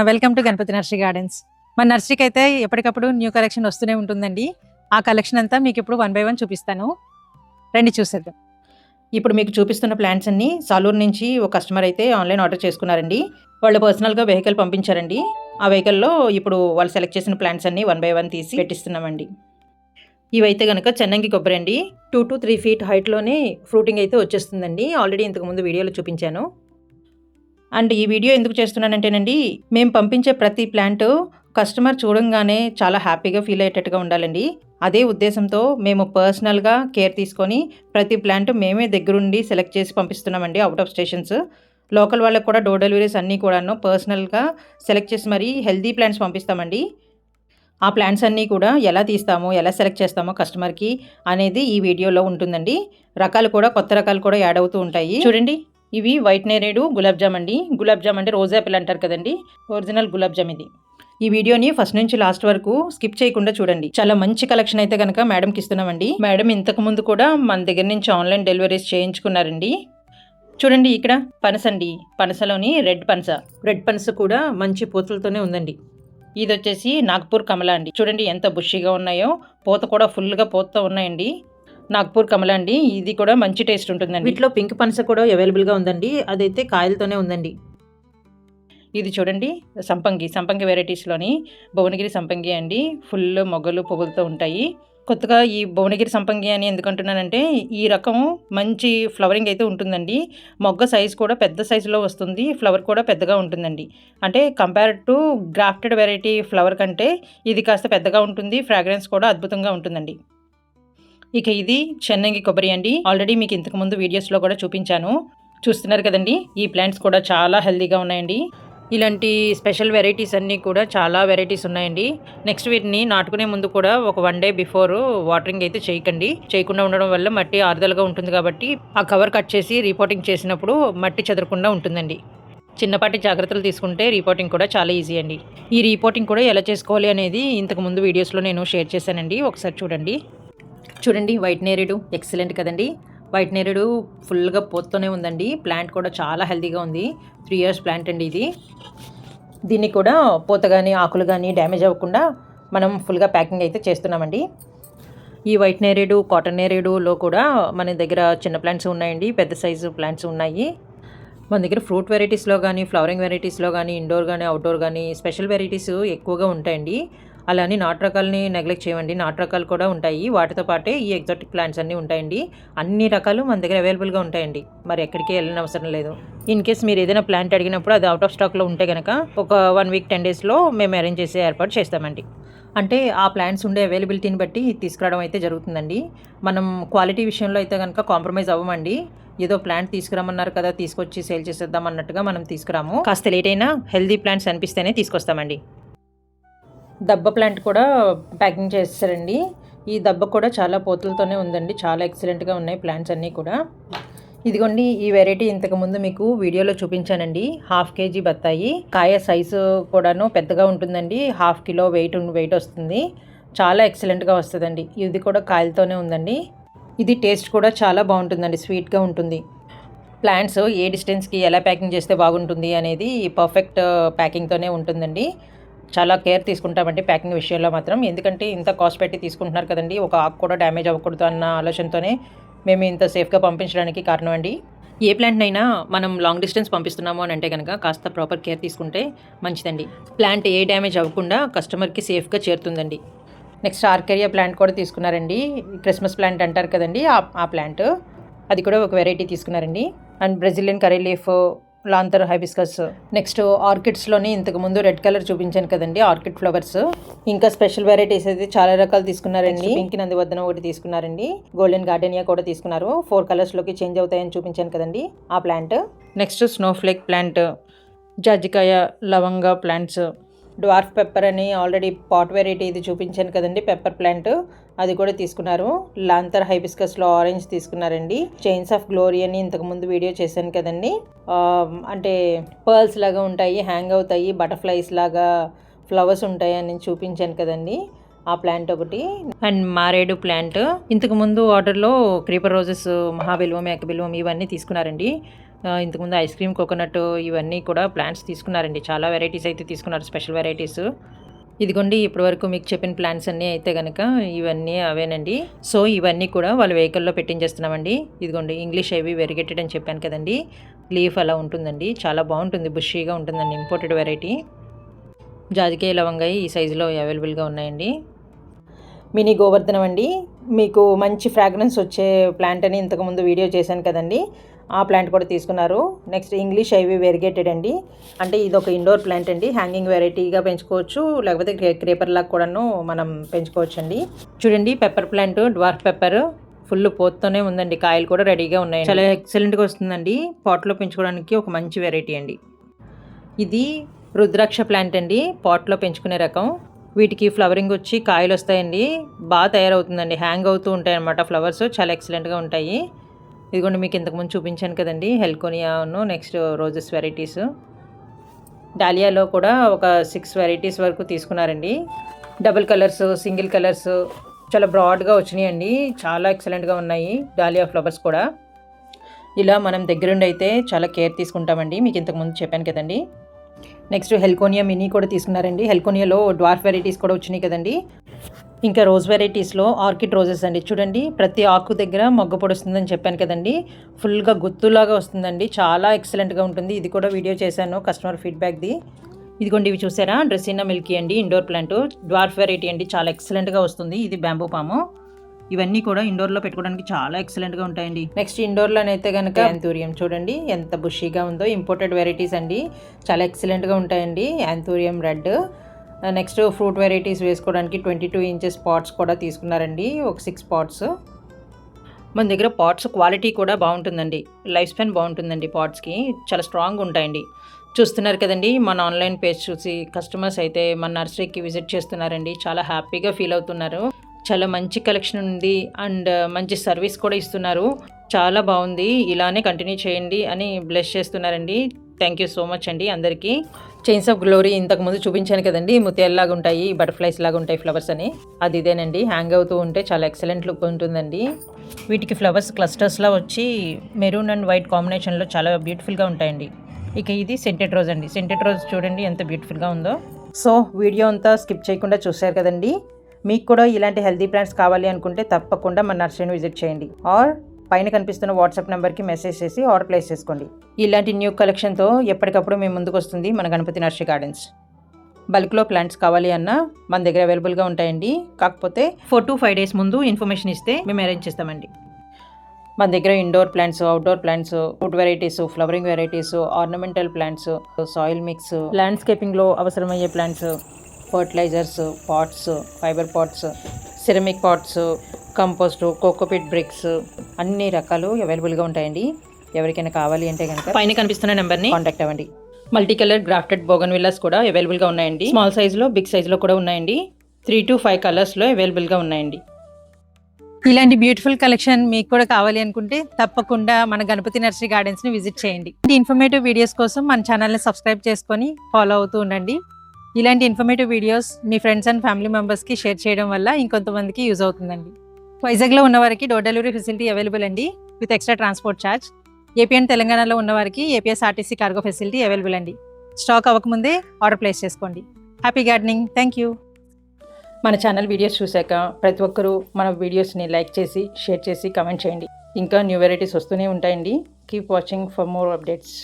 Welcome to Ganapati nursery gardens. మన నర్సరీకి అయితే ఎప్పటికప్పుడు న్యూ కలెక్షన్ వస్తూనే ఉంటుందండి. ఆ కలెక్షన్ అంతా మీకు ఇప్పుడు 1 బై 1 చూపిస్తాను. రండి చూసేద్దాం. ఇప్పుడు మీకు చూపిస్తున్న ప్లాంట్స్ అన్ని సాలూరు నుంచి ఒక కస్టమర్ అయితే ఆన్లైన్ ఆర్డర్ చేసుకున్నారండి. వాళ్ళు పర్సనల్గా వెహికల్ పంపించారండి. ఆ వెహికల్లో ఇప్పుడు వాళ్ళు సెలెక్ట్ చేసిన ప్లాంట్స్ అన్ని 1 బై 1 తీసి పెట్టిస్తున్నామండి. ఇవైతే కనుక చెన్నంగి కొబ్బరి అండి. 2 to 3 feet హైట్లోనే ఫ్రూటింగ్ అయితే వచ్చేస్తుందండి. ఆల్రెడీ ఇంతకుముందు వీడియోలో చూపించాను. అండ్ ఈ వీడియో ఎందుకు చేస్తున్నానంటేనండి, మేము పంపించే ప్రతి ప్లాంట్ కస్టమర్ చూడంగానే చాలా హ్యాపీగా ఫీల్ అయ్యేటట్టుగా ఉండాలండి. అదే ఉద్దేశంతో మేము పర్సనల్గా కేర్ తీసుకొని ప్రతి ప్లాంట్ మేమే దగ్గరుండి సెలెక్ట్ చేసి పంపిస్తున్నామండి అవుట్ ఆఫ్ స్టేషన్స్. లోకల్ వాళ్ళకి కూడా డోర్ డెలివరీస్ అన్నీ కూడాను పర్సనల్గా సెలెక్ట్ చేసి మరీ హెల్తీ ప్లాంట్స్ పంపిస్తామండి. ఆ ప్లాంట్స్ అన్నీ కూడా ఎలా తీస్తామో, ఎలా సెలెక్ట్ చేస్తామో కస్టమర్కి అనేది ఈ వీడియోలో ఉంటుందండి. రకాలు కూడా కొత్త రకాలు కూడా యాడ్ అవుతూ ఉంటాయి. చూడండి, ఇవి వైట్ నేరేడు గులాబ్ జామ్ అండి. గులాబ్ జామ్ అంటే రోజ్ యాపిల్ అంటారు కదండి, ఒరిజినల్ గులాబ్ జామ్ ఇది. ఈ వీడియోని ఫస్ట్ నుంచి లాస్ట్ వరకు స్కిప్ చేయకుండా చూడండి. చాలా మంచి కలెక్షన్ అయితే కనుక మేడంకి ఇస్తున్నామండి. మేడం ఇంతకు ముందు కూడా మన దగ్గర నుంచి ఆన్లైన్ డెలివరీస్ చేయించుకున్నారండి. చూడండి, ఇక్కడ పనస అండి. పనసలోని రెడ్ పనస కూడా మంచి పూతలతోనే ఉందండి. ఇది వచ్చేసి నాగ్పూర్ కమల అండి. చూడండి ఎంత బుషిగా ఉన్నాయో, పూత కూడా ఫుల్గా పూతతో ఉన్నాయండి. నాగ్పూర్ కమల అండి. ఇది కూడా మంచి టేస్ట్ ఉంటుందండి. వీటిలో పింక్ పనస కూడా అవైలబుల్గా ఉందండి. అదైతే కాయలతోనే ఉందండి. ఇది చూడండి, సంపంగి వెరైటీస్లోని భువనగిరి సంపంగి అండి. ఫుల్ మొగ్గలు పువ్వులతో ఉంటాయి. కొత్తగా ఈ భువనగిరి సంపంగి అని ఎందుకంటున్నానంటే, ఈ రకం మంచి ఫ్లవరింగ్ అయితే ఉంటుందండి. మొగ్గ సైజు కూడా పెద్ద సైజులో వస్తుంది. ఫ్లవర్ కూడా పెద్దగా ఉంటుందండి. అంటే compare to grafted variety flower కంటే ఇది కాస్త పెద్దగా ఉంటుంది. ఫ్రాగ్రెన్స్ కూడా అద్భుతంగా ఉంటుందండి. ఇక ఇది చెన్నంగి కొబ్బరి అండి. ఆల్రెడీ మీకు ఇంతకుముందు వీడియోస్లో కూడా చూపించాను. చూస్తున్నారు కదండి, ఈ ప్లాంట్స్ కూడా చాలా హెల్తీగా ఉన్నాయండి. ఇలాంటి స్పెషల్ వెరైటీస్ అన్నీ కూడా చాలా వెరైటీస్ ఉన్నాయండి. నెక్స్ట్ వీటిని నాటుకునే ముందు కూడా ఒక 1 day బిఫోర్ వాటరింగ్ అయితే చేయకుండా ఉండడం వల్ల మట్టి ఆరుదలగా ఉంటుంది కాబట్టి ఆ కవర్ కట్ చేసి రీపోటింగ్ చేసినప్పుడు మట్టి చెదరకుండా ఉంటుందండి. చిన్నపాటి జాగ్రత్తలు తీసుకుంటే రీపోటింగ్ కూడా చాలా ఈజీ అండి. ఈ రీపోటింగ్ కూడా ఎలా చేసుకోవాలి అనేది ఇంతకుముందు వీడియోస్లో నేను షేర్ చేశానండి. ఒకసారి చూడండి, వైట్ నేరేడు ఎక్సలెంట్ కదండి. వైట్ నేరేడు ఫుల్గా పోతూనే ఉందండి. ప్లాంట్ కూడా చాలా హెల్తీగా ఉంది. 3 years ప్లాంట్ అండి ఇది. దీన్ని కూడా పూత కానీ ఆకులు కానీ డ్యామేజ్ అవ్వకుండా మనం ఫుల్గా ప్యాకింగ్ అయితే చేస్తున్నామండి. ఈ వైట్ నేరేడు, కాటన్ నేరేడులో కూడా మన దగ్గర చిన్న ప్లాంట్స్ ఉన్నాయండి, పెద్ద సైజు ప్లాంట్స్ ఉన్నాయి. మన దగ్గర ఫ్రూట్ వెరైటీస్లో కానీ, ఫ్లవరింగ్ వెరైటీస్లో కానీ, ఇండోర్ కానీ, అవుట్డోర్ కానీ స్పెషల్ వెరైటీస్ ఎక్కువగా ఉంటాయండి. అలానే నాటు రకాలని నెగ్లెక్ట్ చేయమండి. నాటు రకాలు కూడా ఉంటాయి. వాటితో పాటే ఈ ఎగ్జాటిక్ ప్లాంట్స్ అన్నీ ఉంటాయండి. అన్ని రకాలు మన దగ్గర అవైలబుల్గా ఉంటాయండి. మరి ఎక్కడికి వెళ్ళిన అవసరం లేదు. ఇన్ కేస్ మీరు ఏదైనా ప్లాంట్ అడిగినప్పుడు అది అవుట్ ఆఫ్ స్టాక్లో ఉంటే కనుక ఒక 1 week 10 daysలో మేము అరేంజ్ చేసే ఏర్పాటు చేస్తామండి. అంటే ఆ ప్లాంట్స్ ఉండే అవైలబిలిటీని బట్టి తీసుకురావడం అయితే జరుగుతుందండి. మనం క్వాలిటీ విషయంలో అయితే కనుక కాంప్రమైజ్ అవ్వమండి. ఏదో ప్లాంట్ తీసుకురామన్నారు కదా, తీసుకొచ్చి సేల్ చేసేద్దాం అన్నట్టుగా మనం తీసుకురాము. కాస్త లేట్ అయినా హెల్దీ ప్లాంట్స్ అనిపిస్తేనే తీసుకొస్తామండి. దబ్బ ప్లాంట్ కూడా ప్యాకింగ్ చేస్తారండి. ఈ దబ్బ కూడా చాలా పూతలతోనే ఉందండి. చాలా ఎక్సలెంట్గా ఉన్నాయి ప్లాంట్స్ అన్నీ కూడా. ఇదిగోండి, ఈ వెరైటీ ఇంతకుముందు మీకు వీడియోలో చూపించానండి. 1/2 kg బత్తాయి. కాయ సైజు కూడాను పెద్దగా ఉంటుందండి. 1/2 kilo వెయిట్ వస్తుంది. చాలా ఎక్సలెంట్గా వస్తుందండి. ఇది కూడా కాయలతోనే ఉందండి. ఇది టేస్ట్ కూడా చాలా బాగుంటుందండి, స్వీట్గా ఉంటుంది. ప్లాంట్స్ ఏ డిస్టెన్స్కి ఎలా ప్యాకింగ్ చేస్తే బాగుంటుంది అనేది పర్ఫెక్ట్ ప్యాకింగ్తోనే ఉంటుందండి. చాలా కేర్ తీసుకుంటామండి ప్యాకింగ్ విషయంలో మాత్రం. ఎందుకంటే ఇంత కాస్ట్ పెట్టి తీసుకుంటున్నారు కదండి, ఒక ఆకు కూడా డ్యామేజ్ అవ్వకూడదు అన్న ఆలోచనతోనే మేము ఇంత సేఫ్గా పంపించడానికి కారణం అండి. ఏ ప్లాంట్నైనా మనం లాంగ్ డిస్టెన్స్ పంపిస్తున్నాము అని అంటే కనుక కాస్త ప్రాపర్ కేర్ తీసుకుంటే మంచిదండి. ప్లాంట్ ఏ డ్యామేజ్ అవ్వకుండా కస్టమర్కి సేఫ్గా చేరుతుందండి. నెక్స్ట్ ఆర్కేరియా ప్లాంట్ కూడా తీసుకున్నారండి. క్రిస్మస్ ప్లాంట్ అంటారు కదండి, ఆ ప్లాంట్ అది కూడా ఒక వెరైటీ తీసుకున్నారండి. And Brazilian curry leaf, lantern hibiscus. Next ఆర్కిడ్స్లోని ఇంతకుముందు రెడ్ కలర్ చూపించాను కదండి, ఆర్కిడ్ ఫ్లవర్స్. ఇంకా స్పెషల్ వెరైటీస్ అయితే చాలా రకాలు తీసుకున్నారండి. పింక్ నందివర్ధనం ఒకటి తీసుకున్నారండి. గోల్డెన్ గార్డెనియా కూడా తీసుకున్నారు. 4 colorsలోకి చేంజ్ అవుతాయని చూపించాను కదండి, ఆ ప్లాంట్. నెక్స్ట్ స్నోఫ్లేక్ ప్లాంట్, జాజికాయ, లవంగా ప్లాంట్స్, డ్వార్ఫ్ పెప్పర్ అని ఆల్రెడీ పాట్ వెరైటీ ఇది చూపించాను కదండి, పెప్పర్ ప్లాంట్, అది కూడా తీసుకున్నారు. లాంతర్ హైబిస్కస్లో ఆరెంజ్ తీసుకున్నారండి. చైన్స్ ఆఫ్ గ్లోరీ అని ఇంతకుముందు వీడియో చేశాను కదండి, అంటే పర్ల్స్ లాగా ఉంటాయి, హ్యాంగ్ అవుతాయి, బటర్ఫ్లైస్ లాగా ఫ్లవర్స్ ఉంటాయి అని చూపించాను కదండి. ఆ ప్లాంట్ ఒకటి అండ్ మారేడు ప్లాంట్. ఇంతకుముందు ఆర్డర్లో క్రీపర్ రోజెస్, మహాబిల్వం, ఏకబిల్వం ఇవన్నీ తీసుకున్నారండి. ఇంతకుముందు ఐస్ క్రీమ్, కోకోనట్ ఇవన్నీ కూడా ప్లాంట్స్ తీసుకున్నారండి. చాలా వెరైటీస్ అయితే తీసుకున్నారు, స్పెషల్ వెరైటీస్. ఇదిగోండి ఇప్పటివరకు మీకు చెప్పిన ప్లాన్స్ అన్నీ అయితే కనుక ఇవన్నీ అవేనండి. సో ఇవన్నీ కూడా వాళ్ళ వెహికల్లో పెట్టించేస్తున్నామండి. ఇదిగోండి ఇంగ్లీష్ ఐవి వెరిగేటెడ్ అని చెప్పాను కదండి. లీఫ్ అలా ఉంటుందండి, చాలా బాగుంటుంది, బుషీగా ఉంటుందండి. Imported variety. జాజికాయ, లవంగాయ ఈ సైజులో అవైలబుల్గా ఉన్నాయండి. మినీ గోవర్ధనం అండి. మీకు మంచి ఫ్రాగ్రెన్స్ వచ్చే ప్లాంట్ అని ఇంతకుముందు వీడియో చేశాను కదండి, ఆ ప్లాంట్ కూడా తీసుకున్నారు. నెక్స్ట్ ఇంగ్లీష్ ఐవి వెరిగేటెడ్ అండి. అంటే ఇది ఒక ఇండోర్ ప్లాంట్ అండి. హ్యాంగింగ్ వెరైటీగా పెంచుకోవచ్చు, లేకపోతే క్రేపర్ లాగా కూడాను మనం పెంచుకోవచ్చు అండి. చూడండి pepper plant, dwarf pepper full పోతూనే ఉందండి. కాయలు కూడా రెడీగా ఉన్నాయి, చాలా ఎక్సలెంట్గా వస్తుందండి. పాట్లో పెంచుకోవడానికి ఒక మంచి వెరైటీ అండి. ఇది రుద్రాక్ష ప్లాంట్ అండి, పాట్లో పెంచుకునే రకం. వీటికి ఫ్లవరింగ్ వచ్చి కాయలు వస్తాయండి. బాగా తయారవుతుందండి, హ్యాంగ్ అవుతూ ఉంటాయి అన్నమాట ఫ్లవర్స్, చాలా ఎక్సలెంట్గా ఉంటాయి. ఇదిగోండి మీకు ఇంతకుముందు చూపించాను కదండి, హెల్కోనియాను, నెక్స్ట్ రోజెస్ వెరైటీస్. డాలియాలో కూడా ఒక 6 వెరైటీస్ వరకు తీసుకున్నారండి. డబుల్ కలర్స్, సింగిల్ కలర్స్ చాలా బ్రాడ్గా వచ్చినాయండి, చాలా ఎక్సలెంట్గా ఉన్నాయి డాలియా ఫ్లవర్స్ కూడా. ఇలా మనం దగ్గరుండి అయితే చాలా కేర్ తీసుకుంటామండి, మీకు ఇంతకుముందు చెప్పాను కదండి. నెక్స్ట్ హెల్కోనియా మినీ కూడా తీసుకున్నారండి. హెల్కోనియాలో డ్వార్ఫ్ వెరైటీస్ కూడా వచ్చినాయి కదండి. ఇంకా రోజ్ వెరైటీస్లో ఆర్కిడ్ రోజెస్ అండి. చూడండి ప్రతి ఆకు దగ్గర మొగ్గ పొడుస్తుందని చెప్పాను కదండి, ఫుల్గా గుత్తులాగా వస్తుందండి, చాలా ఎక్సలెంట్గా ఉంటుంది. ఇది కూడా వీడియో చేశాను కస్టమర్ ఫీడ్బ్యాక్ది. ఇదిగోండి ఇవి చూసారా, డ్రెస్సినా మిల్కీ అండి, ఇండోర్ ప్లాంట్, డ్వార్ఫ్ వెరైటీ అండి, చాలా ఎక్సలెంట్గా వస్తుంది. ఇది బ్యాంబూ పాము. ఇవన్నీ కూడా ఇండోర్లో పెట్టుకోవడానికి చాలా ఎక్సలెంట్గా ఉంటాయండి. నెక్స్ట్ ఇండోర్లోనైతే కనుక యాంథూరియం చూడండి ఎంత బుషీగా ఉందో. ఇంపోర్టెడ్ వెరైటీస్ అండి, చాలా ఎక్సలెంట్గా ఉంటాయండి. Anthurium red. Next fruit varieties వేసుకోవడానికి 22 ఇంచెస్ పాట్స్ కూడా తీసుకున్నారండి, ఒక 6 పాట్స్. మన దగ్గర పాట్స్ క్వాలిటీ కూడా బాగుంటుందండి, లైఫ్ స్పాన్ బాగుంటుందండి పాట్స్కి, చాలా స్ట్రాంగ్ ఉంటాయండి. చూస్తున్నారు కదండి, మన ఆన్లైన్ పేజ్ చూసి కస్టమర్స్ అయితే మన నర్సరీకి విజిట్ చేస్తున్నారండి, చాలా హ్యాపీగా ఫీల్ అవుతున్నారు. చాలా మంచి కలెక్షన్ ఉంది అండ్ మంచి సర్వీస్ కూడా ఇస్తున్నారు, చాలా బాగుంది, ఇలానే కంటిన్యూ చేయండి అని బ్లెస్ చేస్తున్నారండి. థ్యాంక్ యూ సో మచ్ అండి అందరికీ. చైన్స్ ఆఫ్ గ్లోరీ ఇంతకుముందు చూపించాను కదండి, ముత్యాలలాగా ఉంటాయి, బటర్ఫ్లైస్ లాగా ఉంటాయి ఫ్లవర్స్ అని, అది ఇదేనండి. హ్యాంగ్ అవుతూ ఉంటే చాలా ఎక్సలెంట్ లుక్ ఉంటుందండి. వీటికి ఫ్లవర్స్ క్లస్టర్స్లా వచ్చి మెరూన్ అండ్ వైట్ కాంబినేషన్లో చాలా బ్యూటిఫుల్గా ఉంటాయండి. ఇక ఇది సెంటెడ్ రోజ్ అండి. సెంటెడ్ రోజ్ చూడండి ఎంత బ్యూటిఫుల్గా ఉందో. సో వీడియో అంతా స్కిప్ చేయకుండా చూశారు కదండి. మీకు కూడా ఇలాంటి హెల్తీ ప్లాంట్స్ కావాలి అనుకుంటే తప్పకుండా మన నర్సరీని విజిట్ చేయండి, ఆర్ పైన కనిపిస్తున్న వాట్సాప్ నెంబర్కి మెసేజ్ చేసి ఆర్డర్ ప్లేస్ చేసుకోండి. ఇలాంటి న్యూ కలెక్షన్తో ఎప్పటికప్పుడు మేము ముందుకు వస్తుంది మన గణపతి నర్సరీ గార్డెన్స్. బల్క్లో ప్లాంట్స్ కావాలి అన్నా మన దగ్గర అవైలబుల్గా ఉంటాయండి, కాకపోతే 4 to 5 days ముందు ఇన్ఫర్మేషన్ ఇస్తే మేము అరేంజ్ చేస్తామండి. మన దగ్గర indoor plants, outdoor plants, food varieties, flowering varieties, ornamental plants, soil mix, ల్యాండ్స్కేపింగ్లో అవసరమయ్యే plants, fertilizers, pots, fibre pots, ceramic pots, compost, cocopeat bricks, అన్ని రకాలు అవైలబుల్గా ఉంటాయండి. ఎవరికైనా కావాలి అంటే కనుక పైన కనిపిస్తున్న నెంబర్ని కాంటాక్ట్ అవ్వండి. మల్టీ కలర్ గ్రాఫ్టెడ్ బోగన్విల్లాస్ కూడా అవైలబుల్గా ఉన్నాయండి. స్మాల్ సైజులో, బిగ్ సైజులో కూడా ఉన్నాయండి. 3 to 5 కలర్స్లో అవైలబుల్గా ఉన్నాయండి. ఇలాంటి బ్యూటిఫుల్ కలెక్షన్ మీకు కూడా కావాలి అనుకుంటే తప్పకుండా మన గణపతి నర్సరీ గార్డెన్స్ని విజిట్ చేయండి. ఇన్ఫర్మేటివ్ వీడియోస్ కోసం మన ఛానల్ని సబ్స్క్రైబ్ చేసుకొని ఫాలో అవుతూ ఉండండి. ఇలాంటి informative videos me friends and family మెంబర్స్కి షేర్ చేయడం వల్ల ఇంకొంతమందికి యూజ్ అవుతుందండి. వైజాగ్లో ఉన్నవారికి డోర్ డెలివరీ ఫెసిలిటీ అవైలబుల్ అండి, with extra transport charge. AP and తెలంగాణలో ఉన్నవారికి ఏపీఎస్ఆర్టీసీ కార్గో ఫెసిలిటీ అవైలబుల్ అండి. స్టాక్ అవ్వకముందే ఆర్డర్ ప్లేస్ చేసుకోండి. Happy gardening. Thank you. మన ఛానల్ వీడియోస్ చూశాక ప్రతి ఒక్కరూ మన వీడియోస్ని లైక్ చేసి, షేర్ చేసి, కమెంట్ చేయండి. ఇంకా న్యూ వెరైటీస్ వస్తూనే ఉంటాయండి. Keep watching for more updates.